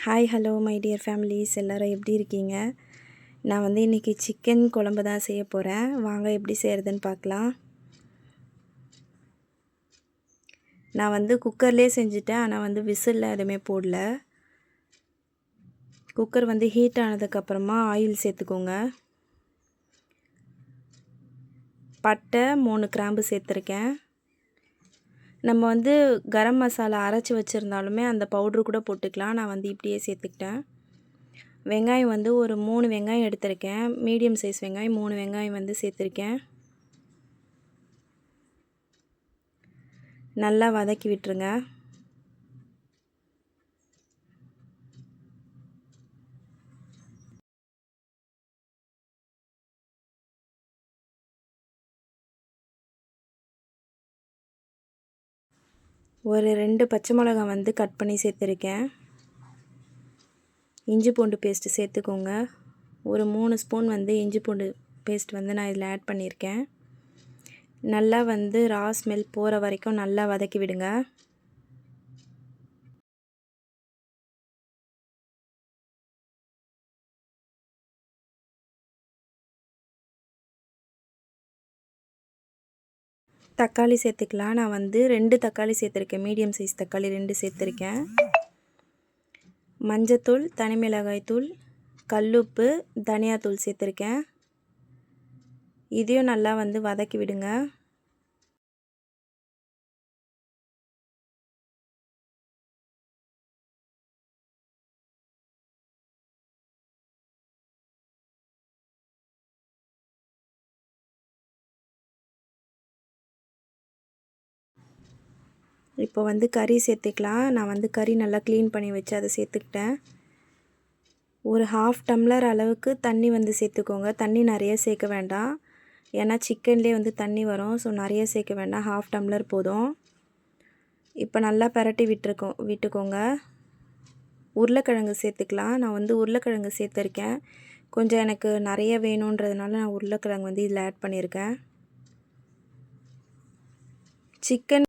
Hi hello my dear families, எல்லோரும் எப்படி இருக்கீங்க? நான் வந்து இன்றைக்கி சிக்கன் குழம்பு தான் செய்ய போகிறேன். வாங்க எப்படி செய்கிறதுன்னு பார்க்கலாம். நான் வந்து குக்கர்லேயே செஞ்சுட்டேன், ஆனால் வந்து விசிலில் எதுவுமே போடல. குக்கர் வந்து ஹீட் ஆனதுக்கப்புறமா ஆயில் சேர்த்துக்கோங்க. பட்டை 3 கிராம்பு சேர்த்துருக்கேன். நம்ம வந்து கரம் மசாலா அரைச்சி வச்சுருந்தாலுமே அந்த பவுட்ரு கூட போட்டுக்கலாம். நான் வந்து இப்படியே சேர்த்துக்கிட்டேன். வெங்காயம் வந்து ஒரு 3 வெங்காயம் எடுத்திருக்கேன். மீடியம் சைஸ் வெங்காயம் 3 வெங்காயம் வந்து சேர்த்துருக்கேன். நல்லா வதக்கி விட்டுருங்க. ஒரு 2 பச்சை மிளகாய் வந்து கட் பண்ணி சேர்த்துருக்கேன். இஞ்சி பூண்டு பேஸ்ட்டு சேர்த்துக்கோங்க. ஒரு 3 ஸ்பூன் வந்து இஞ்சி பூண்டு பேஸ்ட் வந்து நான் இதில் ஆட் பண்ணியிருக்கேன். நல்லா வந்து ரா ஸ்மெல் போகிற வரைக்கும் நல்லா வதக்கி விடுங்க. தக்காளி சேர்த்துக்கலாம். நான் வந்து 2 தக்காளி சேர்த்துருக்கேன். மீடியம் சைஸ் தக்காளி 2 சேர்த்துருக்கேன். மஞ்சத்தூள், தனி மிளகாய் தூள், கல்லுப்பு, தனியாத்தூள் சேர்த்துருக்கேன். இதையும் நல்லா வந்து வதக்கி விடுங்க. இப்போ வந்து கறி சேர்த்துக்கலாம். நான் வந்து கறி நல்லா க்ளீன் பண்ணி வச்சு அதை சேர்த்துக்கிட்டேன். ஒரு 1/2 டம்ளர் அளவுக்கு தண்ணி வந்து சேர்த்துக்கோங்க. தண்ணி நிறைய சேர்க்க வேண்டாம், ஏன்னா சிக்கன்லேயே வந்து தண்ணி வரும். ஸோ நிறைய சேர்க்க வேண்டாம், 1/2 டம்ளர் போதும். இப்போ நல்லா பரட்டி விட்டுக்கோங்க. உருளைக்கிழங்கு சேர்த்துக்கலாம். நான் வந்து உருளைக்கிழங்கு சேர்த்துருக்கேன். கொஞ்சம் எனக்கு நிறைய வேணுன்றதுனால நான் உருளைக்கிழங்கு வந்து இதில் ஆட் பண்ணியிருக்கேன்.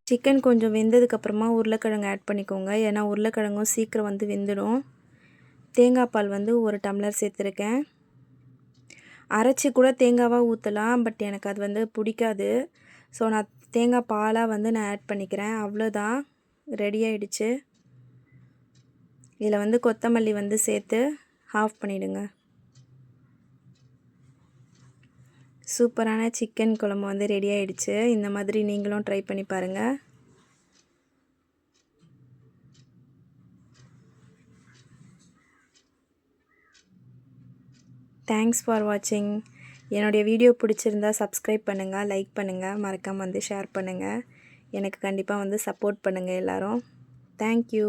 சிக்கன் கொஞ்சம் வெந்ததுக்கப்புறமா உருளைக்கிழங்கு ஆட் பண்ணிக்கோங்க, ஏன்னா உருளைக்கிழங்கும் சீக்கிரம் வந்து வெந்துடும். தேங்காய் பால் வந்து 1 டம்ளர் சேர்த்துருக்கேன். அரைச்சி கூட தேங்காவாக ஊற்றலாம், பட் எனக்கு அது வந்து பிடிக்காது. ஸோ நான் தேங்காய் பாலாக வந்து நான் ஆட் பண்ணிக்கிறேன். அவ்வளோதான், ரெடி ஆகிடுச்சு. இதில் வந்து கொத்தமல்லி வந்து சேர்த்து ஆஃப் பண்ணிவிடுங்க. சூப்பரான சிக்கன் குழம்பு வந்து ரெடி ஆகிடுச்சு. இந்த மாதிரி நீங்களும் ட்ரை பண்ணி பாருங்கள். தேங்க்ஸ் ஃபார் வாட்சிங். என்னுடைய வீடியோ பிடிச்சிருந்தா சப்ஸ்கிரைப் பண்ணுங்கள், லைக் பண்ணுங்கள், மறக்காமல் வந்து ஷேர் பண்ணுங்கள். எனக்கு கண்டிப்பாக வந்து சப்போர்ட் பண்ணுங்கள் எல்லோரும். தேங்க்யூ.